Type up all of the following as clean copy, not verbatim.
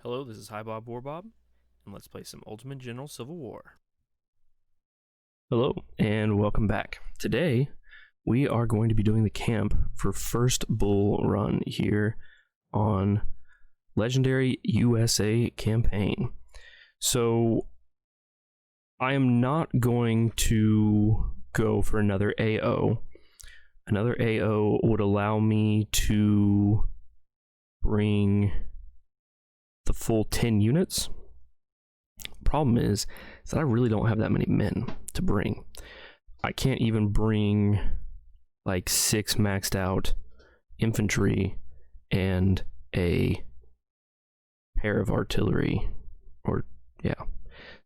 Hello, this is Hi Bob Warbob, and let's play some Ultimate General Civil War. Hello, and welcome back. Today, we are going to be doing the camp for First Bull Run here on Legendary USA Campaign. So, I am not going to go for another AO. Another AO would allow me to bring the full 10 units. Problem is that I really don't have that many men to bring. I can't even bring like 6 maxed out infantry and a pair of artillery,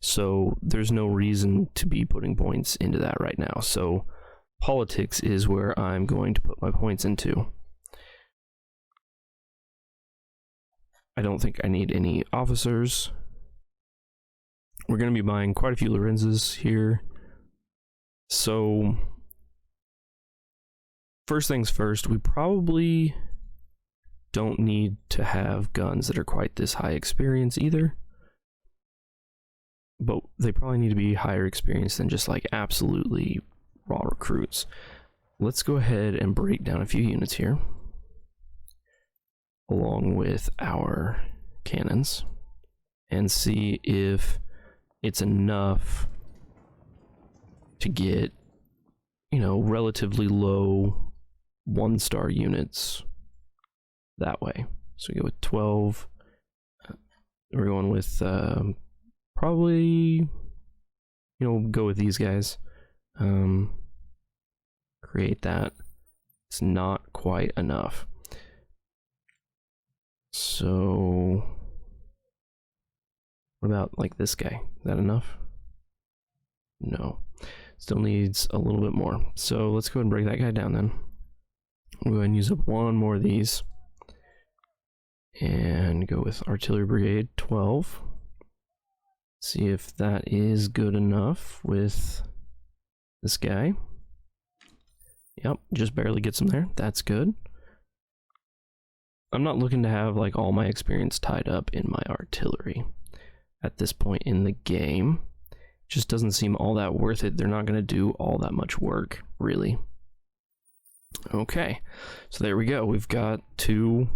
so there's no reason to be putting points into that right now. So politics is where I'm going to put my points into. I don't think I need any officers. We're going to be buying quite a few Lorenzes here. So, first things first, we probably don't need to have guns that are quite this high experience either. But they probably need to be higher experience than just like absolutely raw recruits. Let's go ahead and break down a few units here, along with our cannons, and see if it's enough to get, relatively low 1-star units that way. So we go with 12. We're going with probably, go with these guys. Create that. It's not quite enough. So, what about like this guy? Is that enough? No. Still needs a little bit more. So let's go ahead and break that guy down then. We'll go ahead and use up one more of these. And go with Artillery Brigade 12. See if that is good enough with this guy. Yep, just barely gets him there. That's good. I'm not looking to have like all my experience tied up in my artillery at this point in the game. It just doesn't seem all that worth it. They're not going to do all that much work, really. Okay, so there we go. We've got 2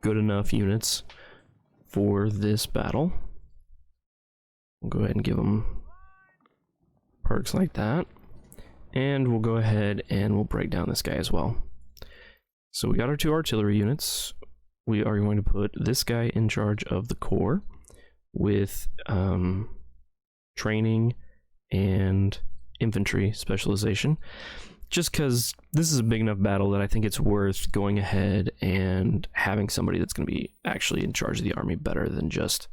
good enough units for this battle. We'll go ahead and give them perks like that. And we'll go ahead and we'll break down this guy as well. So we got our 2 artillery units. We are going to put this guy in charge of the core with training and infantry specialization. Just because this is a big enough battle that I think it's worth going ahead and having somebody that's going to be actually in charge of the army better than just,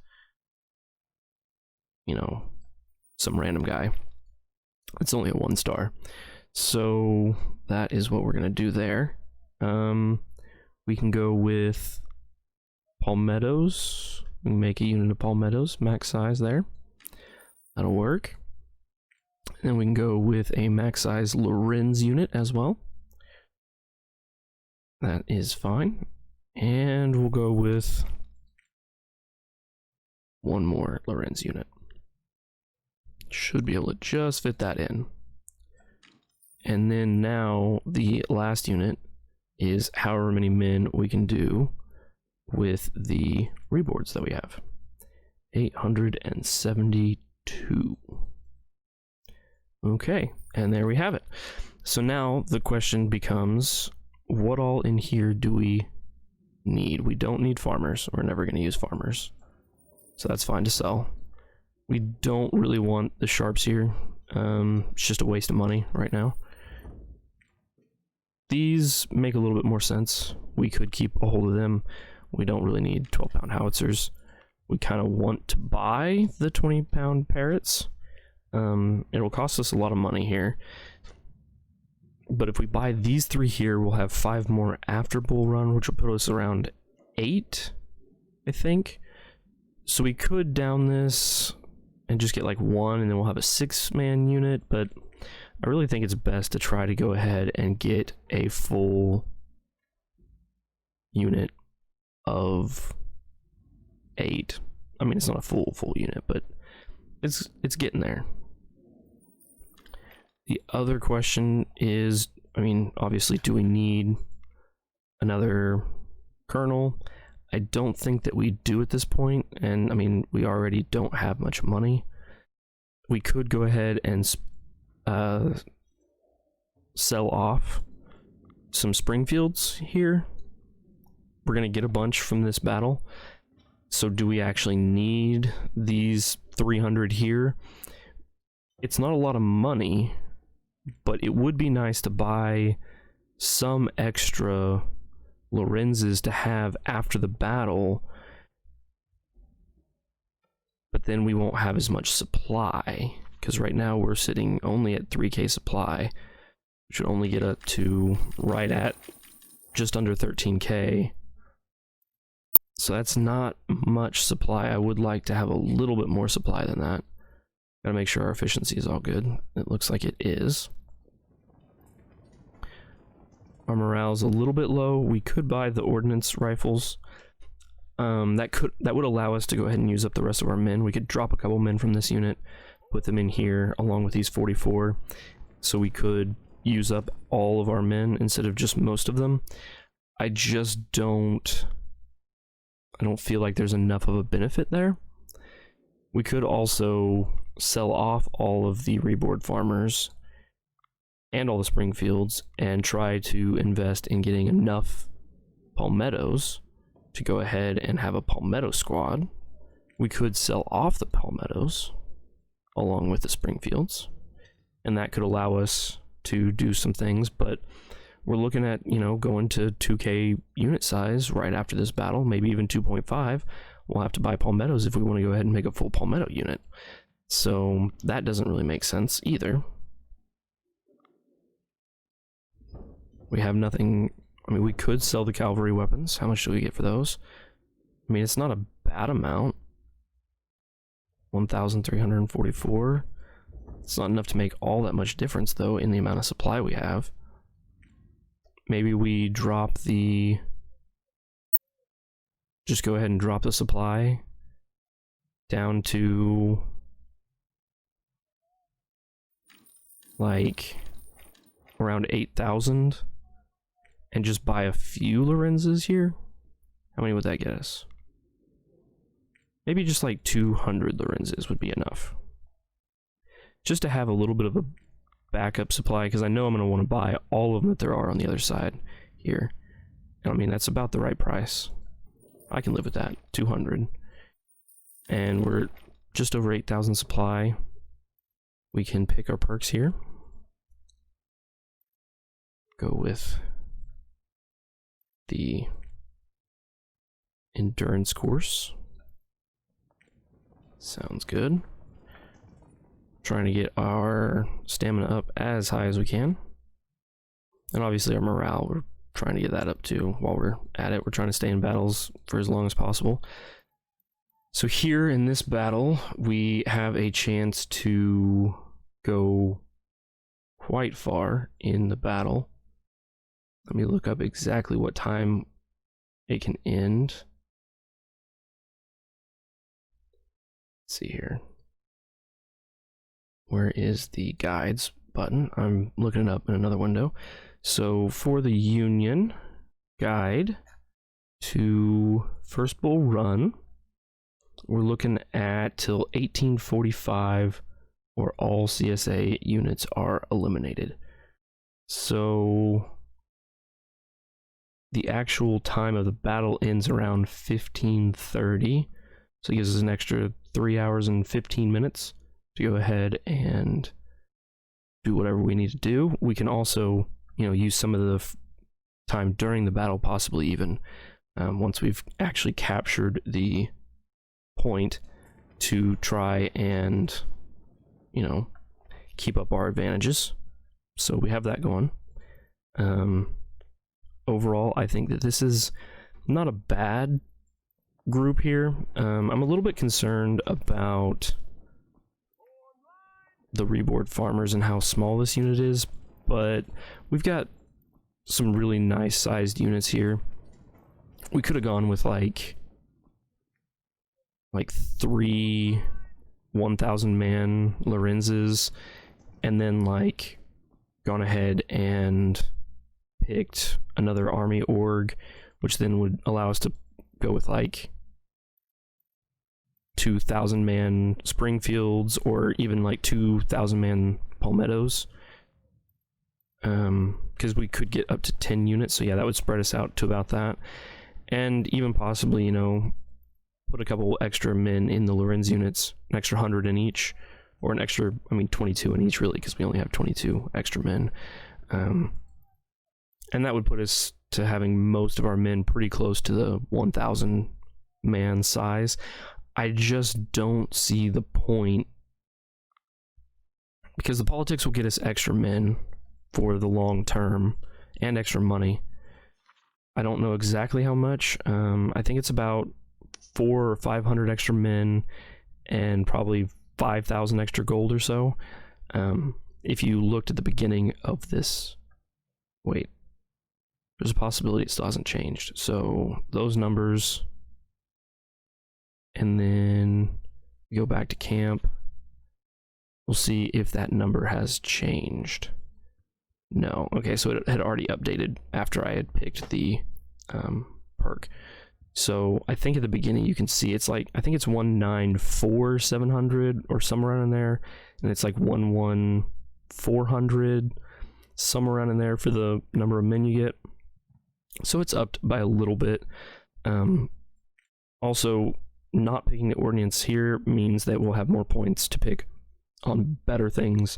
some random guy. It's only a 1-star. So that is what we're going to do there. We can go with palmettos. We can make a unit of palmettos, max size there. That'll work. And then we can go with a max size Lorenz unit as well. That is fine. And we'll go with one more Lorenz unit. Should be able to just fit that in. And then now the last unit is however many men we can do with the reboards that we have. 872. Okay, and there we have it. So now the question becomes, what all in here do we need? We don't need farmers. We're never going to use farmers. So that's fine to sell. We don't really want the sharps here. It's just a waste of money right now. These make a little bit more sense. We could keep a hold of them. We don't really need 12-pound howitzers. We kind of want to buy the 20-pound parrots. It'll cost us a lot of money here. But if we buy these 3 here, we'll have 5 more after Bull Run, which will put us around 8, I think. So we could down this and just get like 1, and then we'll have a 6-man unit, but I really think it's best to try to go ahead and get a full unit of 8. I mean, it's not a full unit, but it's getting there. The other question is, I mean, obviously, do we need another colonel? I don't think that we do at this point, and I mean, we already don't have much money. We could go ahead and sell off some Springfields here. We're gonna get a bunch from this battle. So do we actually need these 300 here? It's not a lot of money, but it would be nice to buy some extra Lorenzes to have after the battle, but then we won't have as much supply, because right now we're sitting only at 3k supply, which would only get up to right at just under 13k. So that's not much supply. I would like to have a little bit more supply than that. Gotta make sure our efficiency is all good. It looks like it is. Our morale's a little bit low. We could buy the ordnance rifles. That would allow us to go ahead and use up the rest of our men. We could drop a couple men from this unit, put them in here along with these 44, so we could use up all of our men instead of just most of them. I don't feel like there's enough of a benefit there. We could also sell off all of the reboard farmers and all the Springfields and try to invest in getting enough palmettos to go ahead and have a palmetto squad. We could sell off the palmettos along with the Springfields, and that could allow us to do some things, but we're looking at, you know, going to 2k unit size right after this battle, maybe even 2.5. We'll have to buy palmettos if we want to go ahead and make a full palmetto unit. So that doesn't really make sense either. We have nothing. I mean, we could sell the cavalry weapons. How much do we get for those? I mean, it's not a bad amount. 1,344. It's not enough to make all that much difference, though, in the amount of supply we have. Maybe we drop the... Just go ahead and drop the supply down to... like around 8,000 and just buy a few Lorenzes here. How many would that get us? Maybe just like 200 Lorenzes would be enough, just to have a little bit of a backup supply, because I know I'm going to want to buy all of them that there are on the other side here. And I mean, that's about the right price. I can live with that. 200, and we're just over 8,000 supply. We can pick our perks here. Go with the endurance course. Sounds good. Trying to get our stamina up as high as we can. And obviously our morale, we're trying to get that up too while we're at it. We're trying to stay in battles for as long as possible. So here in this battle, we have a chance to go quite far in the battle. Let me look up exactly what time it can end. Let's see here. Where is the guides button? I'm looking it up in another window. So for the Union guide to First Bull Run, we're looking at till 1845 or all CSA units are eliminated. So the actual time of the battle ends around 1530. So it gives us an extra 3 hours and 15 minutes to go ahead and do whatever we need to do. We can also, you know, use some of the time during the battle, possibly even once we've actually captured the point, to try and, you know, keep up our advantages. So we have that going. Overall, I think that this is not a bad group here. I'm a little bit concerned about the reboard farmers and how small this unit is, but we've got some really nice sized units here. We could have gone with like like 3 1,000 man Lorenzes, and then like gone ahead and picked another army org, which then would allow us to go with like 2,000 man Springfields, or even like 2,000 man Palmettos, because we could get up to 10 units. So yeah, that would spread us out to about that, and even possibly, you know, put a couple extra men in the Lorenz units, an extra 100 in each, or an extra, I mean 22 in each really, because we only have 22 extra men, and that would put us to having most of our men pretty close to the 1,000 man size. I just don't see the point, because the politics will get us extra men for the long term and extra money. I don't know exactly how much. I think it's about 400 or 500 extra men and probably 5,000 extra gold or so. If you looked at the beginning of this, wait, there's a possibility it still hasn't changed. So those numbers, and then we go back to camp. We'll see if that number has changed. No, okay, so it had already updated after I had picked the perk. So I think at the beginning you can see it's like, I think it's 194,700 or somewhere around in there, and it's like 11400, somewhere around in there for the number of men you get. So it's upped by a little bit. Also, not picking the ordnance here means that we'll have more points to pick on better things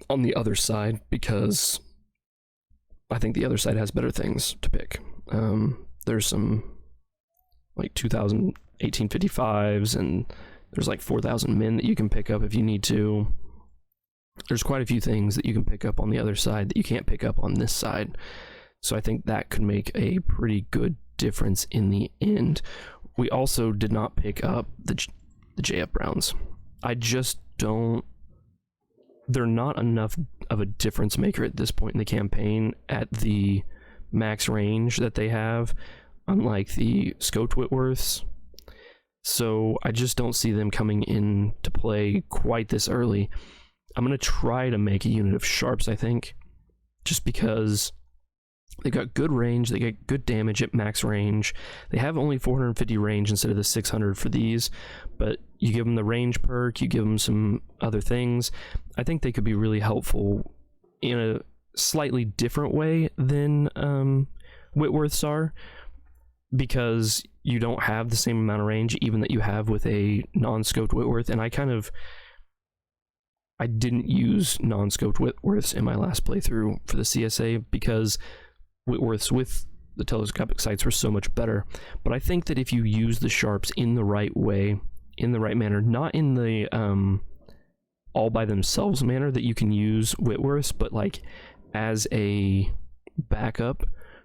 on the other side, because I think the other side has better things to pick. There's some like 2,000 1855s, and there's like 4,000 men that you can pick up if you need to. There's quite a few things that you can pick up on the other side that you can't pick up on this side. So I think that could make a pretty good difference in the end. We also did not pick up the JF Browns. I just don't... They're not enough of a difference maker at this point in the campaign at the max range that they have, unlike the Scoped Whitworths. So I just don't see them coming into play quite this early. I'm going to try to make a unit of Sharps, I think, just because they got good range, they get good damage at max range. They have only 450 range instead of the 600 for these, but you give them the range perk, you give them some other things. I think they could be really helpful in a slightly different way than Whitworths are, because you don't have the same amount of range even that you have with a non-scoped Whitworth. And I didn't use non-scoped Whitworths in my last playthrough for the CSA because Whitworths with the telescopic sights were so much better. But I think that if you use the Sharps in the right way, in the right manner, not in the all by themselves manner that you can use Whitworths, but like as a backup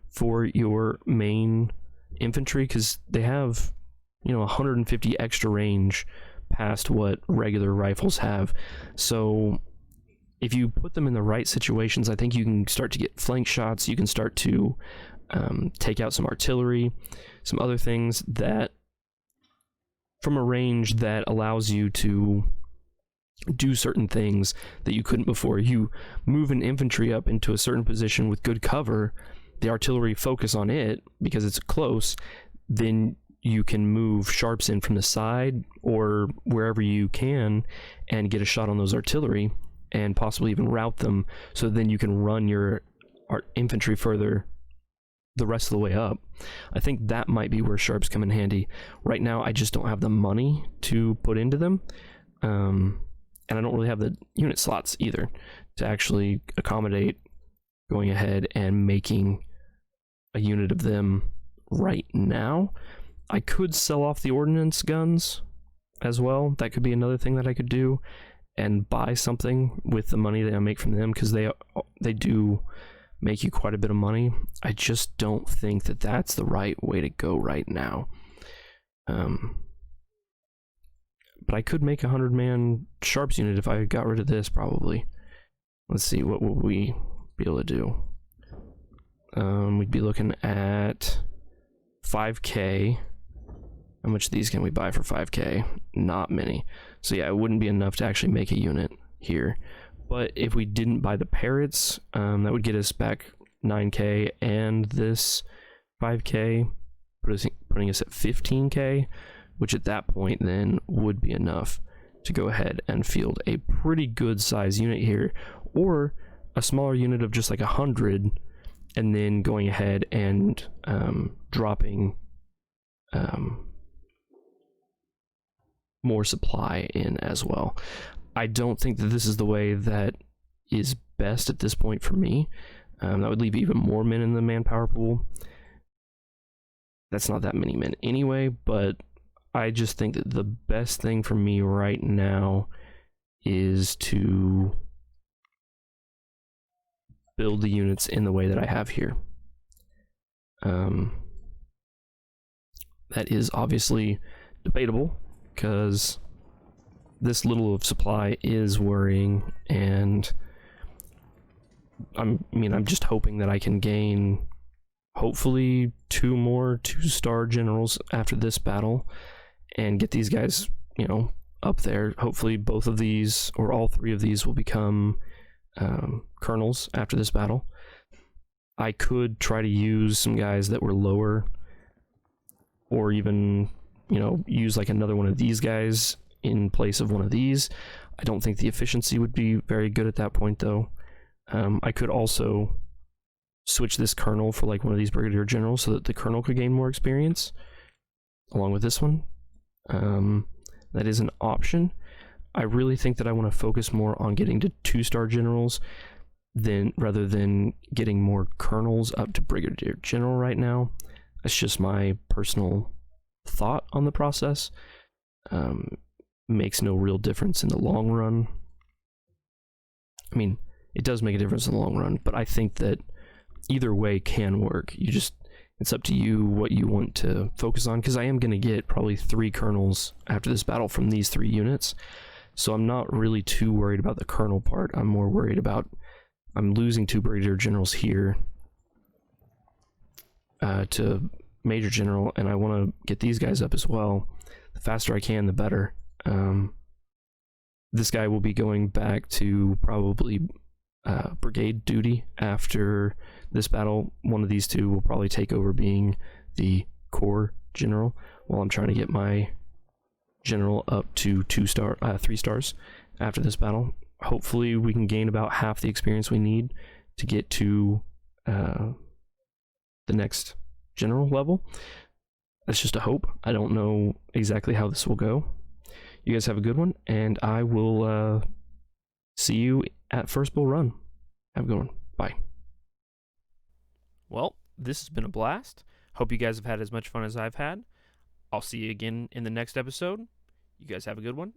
for your main infantry, because they have, 150 extra range past what regular rifles have. So if you put them in the right situations, I think you can start to get flank shots, you can start to take out some artillery, some other things that from a range that allows you to do certain things that you couldn't before. You move an infantry up into a certain position with good cover, the artillery focus on it because it's close, then you can move Sharps in from the side or wherever you can and get a shot on those artillery and possibly even rout them, so then you can run your infantry further the rest of the way up. I think that might be where Sharps come in handy. Right now I just don't have the money to put into them, and I don't really have the unit slots either to actually accommodate going ahead and making a unit of them right now. I could sell off the ordnance guns as well. That could be another thing that I could do, and buy something with the money that I make from them, because they do make you quite a bit of money. I just don't think that that's the right way to go right now. But I could make a 100-man Sharps unit if I got rid of this, probably. Let's see, what would we be able to do? We'd be looking at 5k How much of these can we buy for 5k? Not many. So yeah, it wouldn't be enough to actually make a unit here. But if we didn't buy the parrots, that would get us back 9k and this 5k, putting us at 15k, which at that point then would be enough to go ahead and field a pretty good size unit here, or a smaller unit of just like 100, and then going ahead and dropping more supply in as well. I don't think that this is the way that is best at this point for me. That would leave even more men in the manpower pool. That's not that many men anyway, but I just think that the best thing for me right now is to build the units in the way that I have here. That is obviously debatable, because this little of supply is worrying, and I'm just hoping that I can gain hopefully 2 more 2-star generals after this battle and get these guys, you know, up there. Hopefully both of these, or all 3 of these, will become colonels after this battle. I could try to use some guys that were lower, or even, you know, use like another one of these guys in place of one of these. I don't think the efficiency would be very good at that point though. I could also switch this colonel for like one of these brigadier generals so that the colonel could gain more experience along with this one. That is an option. I really think that I want to focus more on getting to 2-star generals rather than getting more colonels up to brigadier general right now. That's just my personal thought on the process. Makes no real difference in the long run. I mean, it does make a difference in the long run, but I think that either way can work. It's up to you what you want to focus on, because I am going to get probably 3 colonels after this battle from these 3 units. So I'm not really too worried about the colonel part. I'm more worried about I'm losing 2 brigadier generals here to major general, and I want to get these guys up as well. The faster I can, the better. This guy will be going back to probably brigade duty after this battle. One of these 2 will probably take over being the corps general, while I'm trying to get my general up to 3 stars after this battle. Hopefully we can gain about half the experience we need to get to the next general level. That's just a hope. I don't know exactly how this will go. You guys have a good one, and I will see you at First Bull Run. Have a good one. Bye. Well, this has been a blast. Hope you guys have had as much fun as I've had. I'll see you again in the next episode. You guys have a good one,